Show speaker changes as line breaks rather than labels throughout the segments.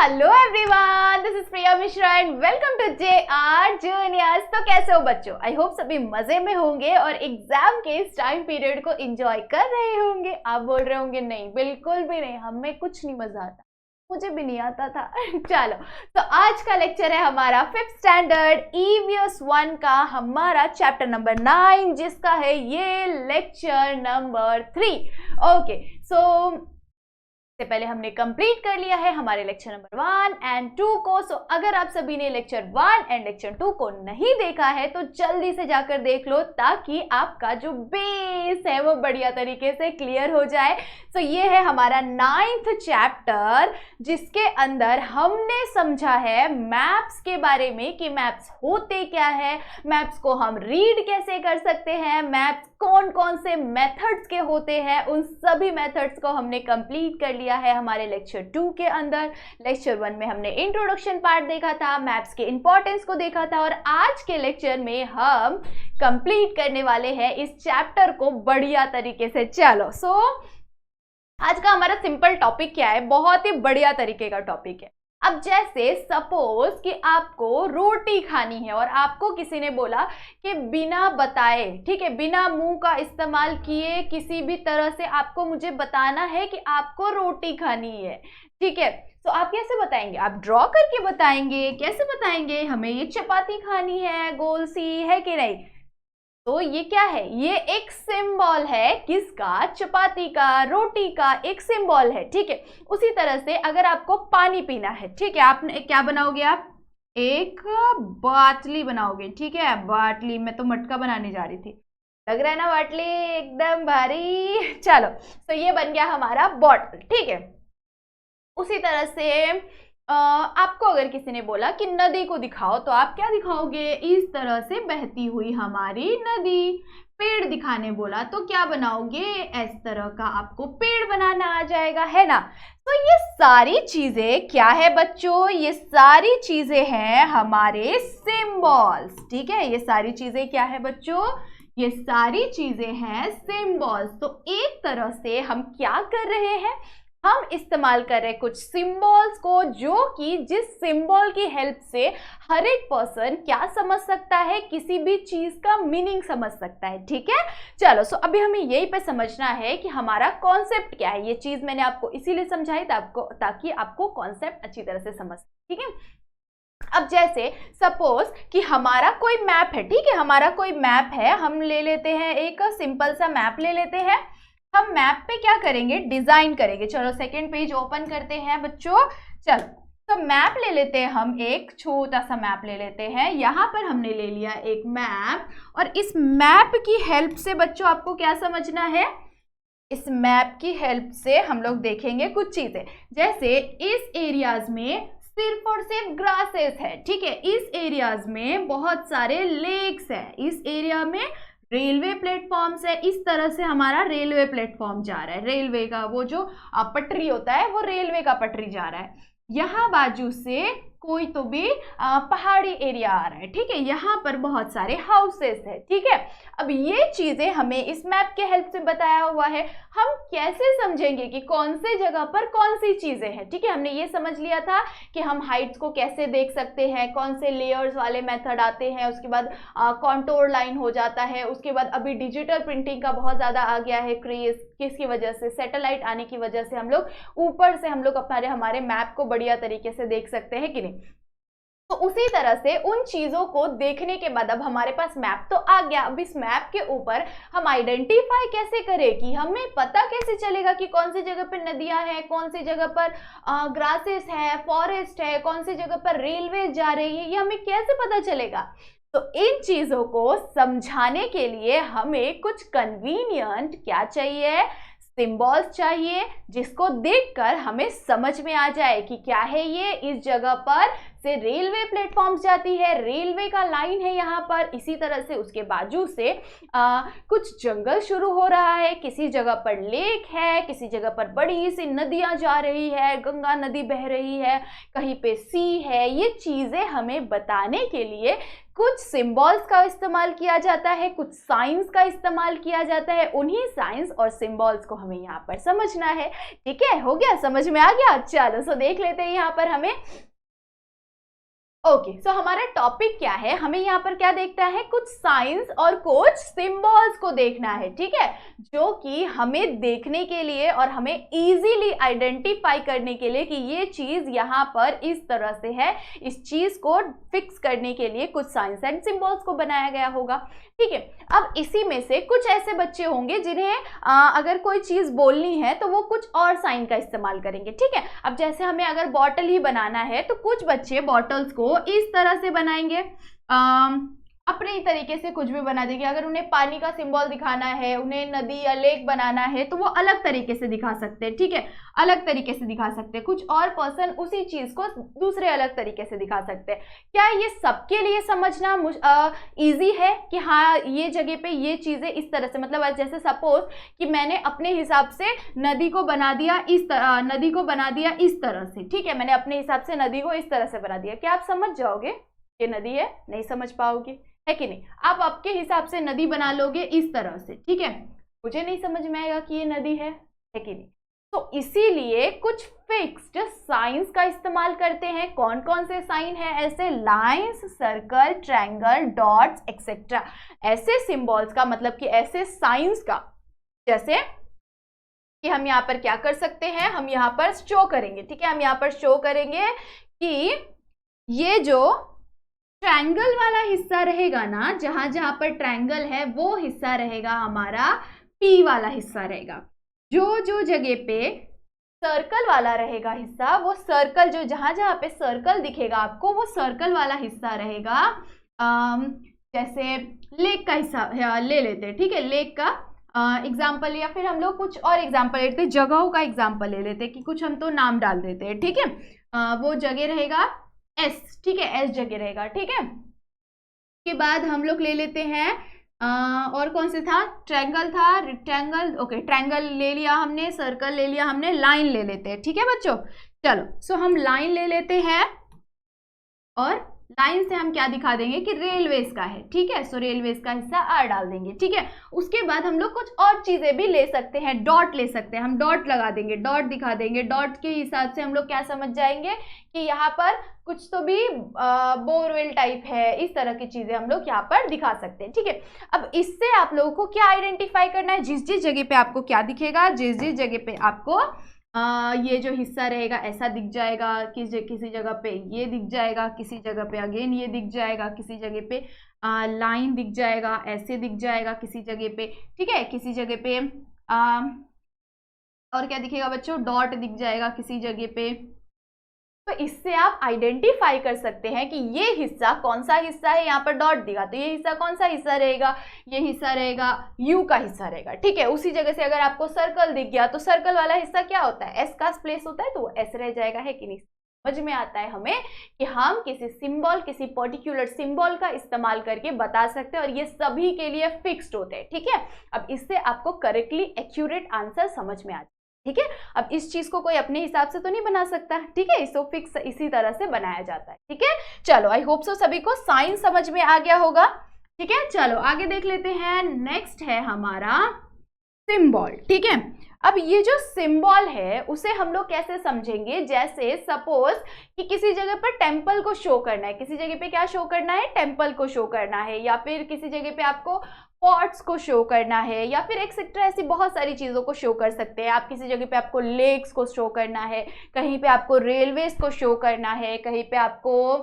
Hello everyone, this is Priya Mishra and welcome to JR juniors. तो कैसे हो बच्चों? आई होप सभी मजे में होंगे और एग्जाम के इस टाइम पीरियड को एंजॉय कर रहे होंगे। आप बोल रहे होंगे नहीं, बिल्कुल भी नहीं, हमें कुछ नहीं मजा आता, मुझे भी नहीं आता था। चलो, तो आज का लेक्चर है हमारा 5th स्टैंडर्ड EVS 1 का हमारा चैप्टर नंबर 9, जिसका है ये लेक्चर नंबर 3। ओके, सो से पहले हमने कंप्लीट कर लिया है हमारे लेक्चर नंबर 1 एंड 2 को। सो अगर आप सभी ने लेक्चर 1 एंड लेक्चर 2 को नहीं देखा है तो जल्दी से जाकर देख लो, ताकि आपका जो बेस है वो बढ़िया तरीके से क्लियर हो जाए। सो ये है हमारा 9th चैप्टर, जिसके अंदर हमने समझा है मैप्स के बारे में कि मैप्स होते क्या है, मैप्स को हम रीड कैसे कर सकते हैं, मैप्स कौन कौन से मेथड्स के होते हैं, उन सभी मेथड्स को हमने कंप्लीट कर लिया है हमारे लेक्चर 2 के अंदर। लेक्चर 1 में हमने इंट्रोडक्शन पार्ट देखा था, मैप्स के इंपॉर्टेंस को देखा था, और आज के लेक्चर में हम कंप्लीट करने वाले हैं इस चैप्टर को बढ़िया तरीके से। चलो, सो आज का हमारा सिंपल टॉपिक क्या है, बहुत ही बढ़िया तरीके का टॉपिक है। अब जैसे सपोज कि आपको रोटी खानी है और आपको किसी ने बोला कि बिना बताए, ठीक है, बिना मुंह का इस्तेमाल किए किसी भी तरह से आपको मुझे बताना है कि आपको रोटी खानी है, ठीक है। तो आप कैसे बताएंगे? आप ड्रॉ करके बताएंगे। कैसे बताएंगे? हमें ये चपाती खानी है, गोल सी, है कि नहीं? तो ये क्या है? ये एक सिंबल है, किसका? चपाती का, रोटी का एक सिंबल है, ठीक है। उसी तरह से अगर आपको पानी पीना है, ठीक है, आपने क्या बनाओगे? आप एक बाटली बनाओगे, ठीक है। बाटली, मैं तो मटका बनाने जा रही थी, लग रहा है ना बाटली एकदम भारी। चलो, तो ये बन गया हमारा बॉटल, ठीक है। उसी तरह से आपको अगर किसी ने बोला कि नदी को दिखाओ, तो आप क्या दिखाओगे? इस तरह से बहती हुई हमारी नदी। पेड़ दिखाने बोला तो क्या बनाओगे? इस तरह का आपको पेड़ बनाना आ जाएगा, है ना। तो ये सारी चीजें क्या है बच्चों? ये सारी चीजें हैं हमारे सिंबल्स, ठीक है। ये सारी चीजें क्या है बच्चों? ये सारी चीजें हैं सिंबल्स। तो एक तरह से हम क्या कर रहे हैं? हम इस्तेमाल कर रहे हैं कुछ सिंबल्स को, जो कि जिस सिंबल की हेल्प से हर एक पर्सन क्या समझ सकता है, किसी भी चीज का मीनिंग समझ सकता है, ठीक है। चलो, सो अभी हमें यही पे समझना है कि हमारा कॉन्सेप्ट क्या है। ये चीज मैंने आपको इसीलिए समझाई ताकि आपको कॉन्सेप्ट अच्छी तरह से समझ, ठीक है। अब जैसे सपोज कि हमारा कोई मैप है, ठीक है, हमारा कोई मैप है, हम ले लेते हैं एक सिंपल सा मैप ले लेते हैं। हम मैप पे क्या करेंगे? डिजाइन करेंगे। चलो, सेकंड पेज ओपन करते हैं बच्चों। चलो, तो मैप ले लेते हैं, हम एक छोटा सा मैप ले लेते हैं। यहाँ पर हमने ले लिया एक मैप, और इस मैप की हेल्प से बच्चों आपको क्या समझना है? इस मैप की हेल्प से हम लोग देखेंगे कुछ चीजें, जैसे इस एरियाज में सिर्फ और सिर्फ ग्रासेस है, ठीक है। इस एरियाज में बहुत सारे लेक्स है, इस एरिया में रेलवे प्लेटफॉर्म्स है। इस तरह से हमारा रेलवे प्लेटफॉर्म जा रहा है, रेलवे का वो जो पटरी होता है वो रेलवे का पटरी जा रहा है। यहाँ बाजू से कोई तो भी पहाड़ी एरिया आ रहा है, ठीक है। यहाँ पर बहुत सारे हाउसेस है, ठीक है। अब ये चीजें हमें इस मैप के हेल्प से बताया हुआ है। हम कैसे समझेंगे कि कौन से जगह पर कौन सी चीजें हैं, ठीक है। हमने ये समझ लिया था कि हम हाइट्स को कैसे देख सकते हैं, कौन से लेयर्स वाले मेथड आते हैं, उसके बाद कॉन्टोर लाइन हो जाता है, उसके बाद अभी डिजिटल प्रिंटिंग का बहुत ज्यादा आ गया है क्रेज, किसकी वजह से? सैटेलाइट आने की वजह से हम लोग ऊपर से हम लोग हमारे मैप को बढ़िया तरीके से देख सकते हैं कि नहीं। तो उसी तरह से उन चीजों को देखने के बाद अब हमारे पास मैप तो आ गया। अब इस मैप के ऊपर हम आइडेंटिफाई कैसे करें, कि हमें पता कैसे चलेगा कि कौन सी जगह पर नदियां हैं, कौन सी जगह पर ग्रासेस है, फॉरेस्ट है, कौन सी जगह पर रेलवे जा रही है, ये हमें कैसे पता चलेगा? तो इन चीजों को समझाने के लिए हमें कुछ कन्वीनियंट क्या चाहिए? सिंबल्स चाहिए, जिसको देखकर हमें समझ में आ जाए कि क्या है ये, इस जगह पर से रेलवे प्लेटफॉर्म्स जाती है, रेलवे का लाइन है यहाँ पर। इसी तरह से उसके बाजू से कुछ जंगल शुरू हो रहा है, किसी जगह पर लेक है, किसी जगह पर बड़ी सी नदियां जा रही है, गंगा नदी बह रही है, कहीं पे सी है। ये चीजें हमें बताने के लिए कुछ सिंबल्स का इस्तेमाल किया जाता है, कुछ साइंस का इस्तेमाल किया जाता है। उन्हीं साइंस और सिंबल्स को हमें यहाँ पर समझना है। ठीक है, हो गया, समझ में आ गया? चलो सो देख लेते हैं यहाँ पर हमें। ओके, सो हमारा टॉपिक क्या है? हमें यहाँ पर क्या देखना है? कुछ साइंस और कुछ सिंबल्स को देखना है। ठीक है, जो कि हमें देखने के लिए और हमें इजीली आइडेंटिफाई करने के लिए कि ये चीज यहाँ पर इस तरह से है, इस चीज को फिक्स करने के लिए कुछ साइंस एंड सिंबल्स को बनाया गया होगा। ठीक है, अब इसी में से कुछ ऐसे बच्चे होंगे जिन्हें अगर कोई चीज बोलनी है तो वो कुछ और साइन का इस्तेमाल करेंगे। ठीक है, अब जैसे हमें अगर बॉटल ही बनाना है तो कुछ बच्चे बॉटल्स को इस तरह से बनाएंगे, अपने तरीके से कुछ भी बना देंगे। अगर उन्हें पानी का सिंबल दिखाना है, उन्हें नदी या लेक बनाना है तो वो अलग तरीके से दिखा सकते हैं। ठीक है, अलग तरीके से दिखा सकते हैं। कुछ और पर्सन उसी चीज को दूसरे अलग तरीके से दिखा सकते हैं। क्या ये सबके लिए समझना इजी है कि हाँ ये जगह पे ये चीजें इस तरह से, मतलब जैसे सपोज कि मैंने अपने हिसाब से नदी को बना दिया इस तरह से। ठीक है, मैंने अपने हिसाब से नदी को इस तरह से बना दिया। क्या आप समझ जाओगे ये नदी है? नहीं समझ पाओगे, है कि नहीं? आप आपके हिसाब से नदी बना लोगे इस तरह से। ठीक है, मुझे नहीं समझ में आएगा कि ये नदी है कि नहीं। तो इसीलिए कुछ फिक्स्ड साइंस का इस्तेमाल करते हैं। कौन कौन से साइन है ऐसे? Lines, circle, triangle, dots etcetera. ऐसे सिंबल्स का मतलब कि ऐसे साइंस का, जैसे कि हम यहाँ पर क्या कर सकते हैं, हम यहाँ पर शो करेंगे। ठीक है, हम यहाँ पर शो करेंगे कि ये जो ट्रायंगल वाला हिस्सा रहेगा ना, जहां जहां पर ट्रायंगल है वो हिस्सा रहेगा हमारा पी वाला हिस्सा रहेगा। जो जगह पे सर्कल वाला रहेगा हिस्सा, वो सर्कल जो जहां जहां पे सर्कल दिखेगा आपको, वो सर्कल वाला हिस्सा रहेगा। जैसे लेक का हिस्सा ले लेते हैं। ठीक है, लेक का एग्जाम्पल, या फिर हम लोग कुछ और एग्जाम्पल लेते हैं, जगहों का एग्जाम्पल ले लेते हैं कि कुछ हम तो नाम डाल देते हैं। ठीक है, वो जगह रहेगा एस। ठीक है, एस जगह रहेगा। ठीक है, के बाद हम लोग ले लेते हैं और कौन से था? ट्रायंगल था, रेक्टेंगल। ओके, ट्रायंगल ले लिया हमने, सर्कल ले लिया हमने, लाइन ले लेते हैं। ठीक है बच्चों, चलो सो हम लाइन ले लेते हैं और लाइन से हम क्या दिखा देंगे कि रेलवेज का है। ठीक है, सो रेलवेज का हिस्सा आर डाल देंगे। ठीक है, उसके बाद हम लोग कुछ और चीजें भी ले सकते हैं। डॉट ले सकते हैं, हम डॉट लगा देंगे, डॉट दिखा देंगे। डॉट के हिसाब से हम लोग क्या समझ जाएंगे कि यहाँ पर कुछ तो भी बोरवेल टाइप है, इस तरह की चीजें हम लोग यहाँ पर दिखा सकते हैं। ठीक है, अब इससे आप लोगों को क्या आइडेंटिफाई करना है? जिस जिस जगह पे आपको क्या दिखेगा, जिस जिस जगह पे आपको ये जो हिस्सा रहेगा ऐसा दिख जाएगा, किसी जगह पे ये दिख जाएगा, किसी जगह पे अगेन ये दिख जाएगा, किसी जगह पे लाइन दिख जाएगा, ऐसे दिख जाएगा किसी जगह पे। ठीक है, किसी जगह पे और क्या दिखेगा बच्चों? डॉट दिख जाएगा किसी जगह पे। तो इससे आप आइडेंटिफाई कर सकते हैं कि ये हिस्सा कौन सा हिस्सा है। यहाँ पर डॉट दिखा तो ये हिस्सा कौन सा हिस्सा रहेगा? ये हिस्सा रहेगा यू का हिस्सा रहेगा। ठीक है, उसी जगह से अगर आपको सर्कल दिख गया तो सर्कल वाला हिस्सा क्या होता है? एस का प्लेस होता है, तो वो एस रह जाएगा, है कि नहीं? समझ में आता है हमें कि हम किसी सिंबल, किसी पर्टिकुलर सिंबल का इस्तेमाल करके बता सकते हैं और ये सभी के लिए फिक्स्ड होते हैं। ठीक है, अब इससे आपको करेक्टली एक्यूरेट आंसर समझ में आता है। ठीक है, अब इस चीज को कोई अपने हिसाब से तो नहीं बना सकता। ठीक है, इसको फिक्स इसी तरह से बनाया जाता है। ठीक है, चलो आई होप सो सभी को साइन समझ में आ गया होगा। ठीक है, चलो आगे देख लेते हैं। नेक्स्ट है हमारा सिंबल। ठीक है, अब ये जो सिंबल है उसे हम लोग कैसे समझेंगे? जैसे सपोज कि किसी जगह पर टेम्पल को शो करना है, किसी जगह पे क्या शो करना है? टेम्पल को शो करना है, या फिर किसी जगह पे आपको पॉट्स को शो करना है, या फिर एक्सेट्रा ऐसी बहुत सारी चीज़ों को शो कर सकते हैं आप। किसी जगह पे आपको लेक्स को शो करना है, कहीं पे आपको रेलवेज को शो करना है, कहीं पे आपको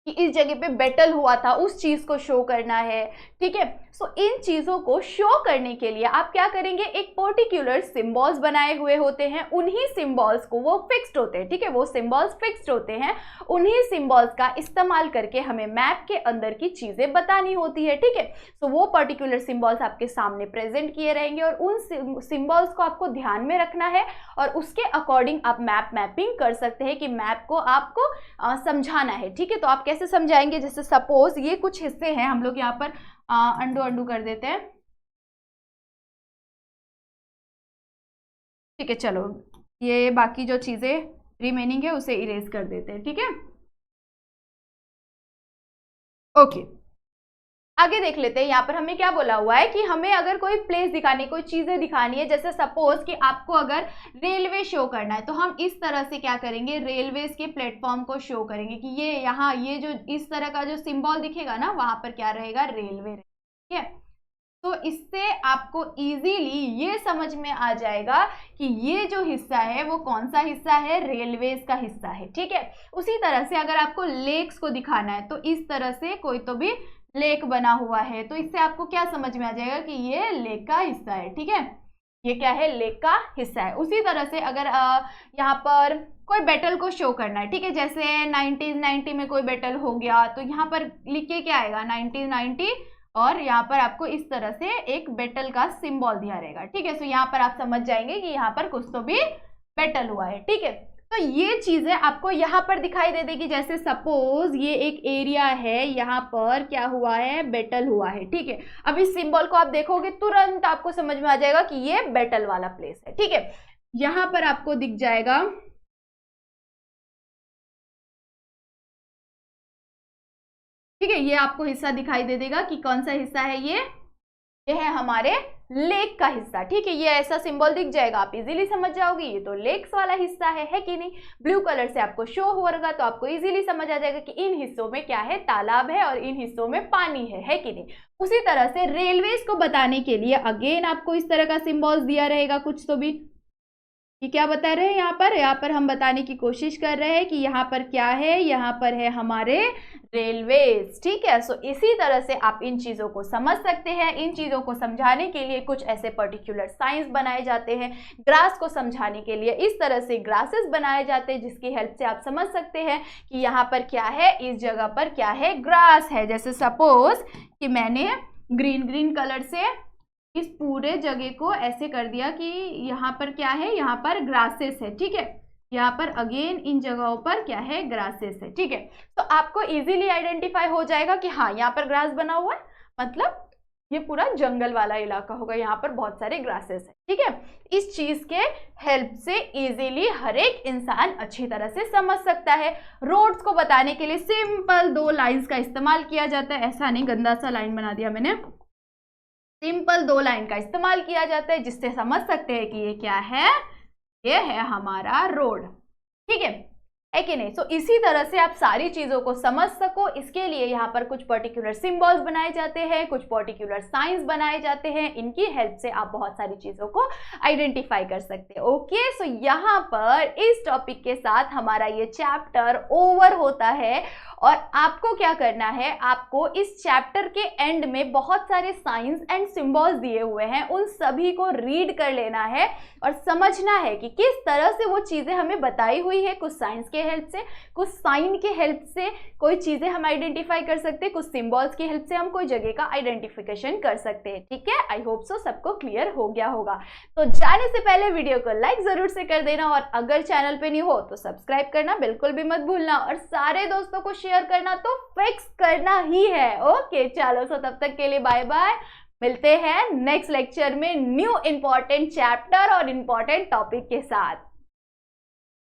कि इस जगह पे बैटल हुआ था उस चीज़ को शो करना है। ठीक है, सो इन चीजों को शो करने के लिए आप क्या करेंगे, एक पर्टिकुलर सिंबल्स बनाए हुए होते हैं, उन्हीं सिंबल्स को, वो फिक्स्ड होते हैं, ठीक है, वो सिंबल्स फिक्स्ड होते हैं, उन्हीं सिंबल्स का इस्तेमाल करके हमें मैप के अंदर की चीजें बतानी होती है, ठीक है। सो वो पर्टिकुलर सिंबल्स आपके सामने प्रेजेंट किए रहेंगे और उन सिंबल्स को आपको ध्यान में रखना है और उसके अकॉर्डिंग आप मैपिंग कर सकते हैं कि मैप को आपको समझाना है, ठीक है। तो आप कैसे समझाएंगे, जैसे सपोज ये कुछ हिस्से हैं, हम लोग यहाँ पर अंडू कर देते हैं, ठीक है। चलो ये बाकी जो चीजें रिमेनिंग है उसे इरेज कर देते हैं, ठीक है। ओके, आगे देख लेते हैं। यहाँ पर हमें क्या बोला हुआ है कि हमें अगर कोई प्लेस दिखानी, कोई चीजें दिखानी है, जैसे सपोज कि आपको अगर रेलवे शो करना है तो हम इस तरह से क्या करेंगे, रेलवेज के प्लेटफॉर्म को शो करेंगे कि ये यहाँ ये जो इस तरह का जो सिंबल दिखेगा ना, वहां पर क्या रहेगा, रेलवे, ठीक है। तो इससे आपको इजीली ये समझ में आ जाएगा कि ये जो हिस्सा है वो कौन सा हिस्सा है, रेलवेज का हिस्सा है, ठीक है। उसी तरह से अगर आपको लेक्स को दिखाना है तो इस तरह से कोई तो भी लेक बना हुआ है तो इससे आपको क्या समझ में आ जाएगा कि ये लेक का हिस्सा है, ठीक है, ये क्या है, लेक का हिस्सा है। उसी तरह से अगर यहाँ पर कोई बैटल को शो करना है, ठीक है, जैसे 1990 में कोई बैटल हो गया तो यहाँ पर लिख के क्या आएगा, 1990, और यहाँ पर आपको इस तरह से एक बैटल का सिंबल दिया रहेगा, ठीक है। सो यहाँ पर आप समझ जाएंगे कि यहाँ पर कुछ तो भी बैटल हुआ है, ठीक है। तो ये चीजें आपको यहाँ पर दिखाई दे देगी, जैसे सपोज ये एक एरिया है, यहाँ पर क्या हुआ है, बैटल हुआ है, ठीक है। अब इस सिंबल को आप देखोगे तुरंत आपको समझ में आ जाएगा कि ये बैटल वाला प्लेस है, ठीक है। यहाँ पर आपको दिख जाएगा, ठीक है, ये आपको हिस्सा दिखाई दे देगा कि कौन सा हिस्सा है, ये है हमारे लेक का हिस्सा, ठीक है। ये ऐसा सिंबल दिख जाएगा, आप इजीली समझ जाओगे ये तो लेक्स वाला हिस्सा है कि नहीं। ब्लू कलर से आपको शो होगा तो आपको इजीली समझ आ जाएगा कि इन हिस्सों में क्या है, तालाब है, और इन हिस्सों में पानी है कि नहीं। उसी तरह से रेलवेज को बताने के लिए अगेन आपको इस तरह का सिंबल्स दिया रहेगा कुछ तो भी, कि क्या बता रहे हैं, यहाँ पर हम बताने की कोशिश कर रहे हैं कि यहाँ पर क्या है, यहाँ पर है हमारे रेलवेज, ठीक है। सो इसी तरह से आप इन चीजों को समझ सकते हैं। इन चीजों को समझाने के लिए कुछ ऐसे पर्टिकुलर साइंस बनाए जाते हैं। ग्रास को समझाने के लिए इस तरह से ग्रासेस बनाए जाते हैं जिसकी हेल्प से आप समझ सकते हैं कि यहाँ पर क्या है, इस जगह पर क्या है, ग्रास है। जैसे सपोज कि मैंने ग्रीन कलर से इस पूरे जगह को ऐसे कर दिया कि यहाँ पर क्या है, यहाँ पर ग्रासेस है, ठीक है। यहाँ पर अगेन इन जगहों पर क्या है, ग्रासेस है, ठीक है। तो आपको इजीली आइडेंटिफाई हो जाएगा कि हाँ यहाँ पर ग्रास बना हुआ है, मतलब ये पूरा जंगल वाला इलाका होगा, यहाँ पर बहुत सारे ग्रासेस है, ठीक है। इस चीज के हेल्प से इजीली हर एक इंसान अच्छी तरह से समझ सकता है। रोड्स को बताने के लिए सिंपल 2 लाइंस का इस्तेमाल किया जाता है, ऐसा नहीं गंदा सा लाइन बना दिया मैंने, सिंपल 2 लाइन का इस्तेमाल किया जाता है जिससे समझ सकते हैं कि ये क्या है, ये है हमारा रोड, ठीक है कि नहीं। सो इसी तरह से आप सारी चीजों को समझ सको, इसके लिए यहाँ पर कुछ पर्टिकुलर सिंबल्स बनाए जाते हैं, कुछ पर्टिकुलर साइंस बनाए जाते हैं। इनकी हेल्प से आप बहुत सारी चीजों को आइडेंटिफाई कर सकते हैं। ओके, सो यहाँ पर इस टॉपिक के साथ हमारा ये चैप्टर ओवर होता है और आपको क्या करना है, आपको इस चैप्टर के एंड में बहुत सारे साइंस एंड सिंबल्स दिए हुए हैं, उन सभी को रीड कर लेना है और समझना है कि किस तरह से वो चीजें हमें बताई हुई है। कुछ साइंस के हेल्प से, कुछ साइन के हेल्प से कोई चीजें हम आइडेंटिफाई कर सकते हैं, कुछ सिंबल्स की हेल्प से हम कोई जगह का आइडेंटिफिकेशन कर सकते हैं, ठीक है। आई होप सो सबको क्लियर हो गया होगा। तो जाने से पहले वीडियो को लाइक जरूर से कर देना और अगर चैनल पे नहीं हो तो सब्सक्राइब करना बिल्कुल भी मत भूलना और सारे दोस्तों को शेयर करना तो फिक्स करना ही है। ओके चलो, सो तब तक के लिए बाय बाय, मिलते हैं नेक्स्ट लेक्चर में न्यू इंपॉर्टेंट चैप्टर और इंपॉर्टेंट टॉपिक के साथ।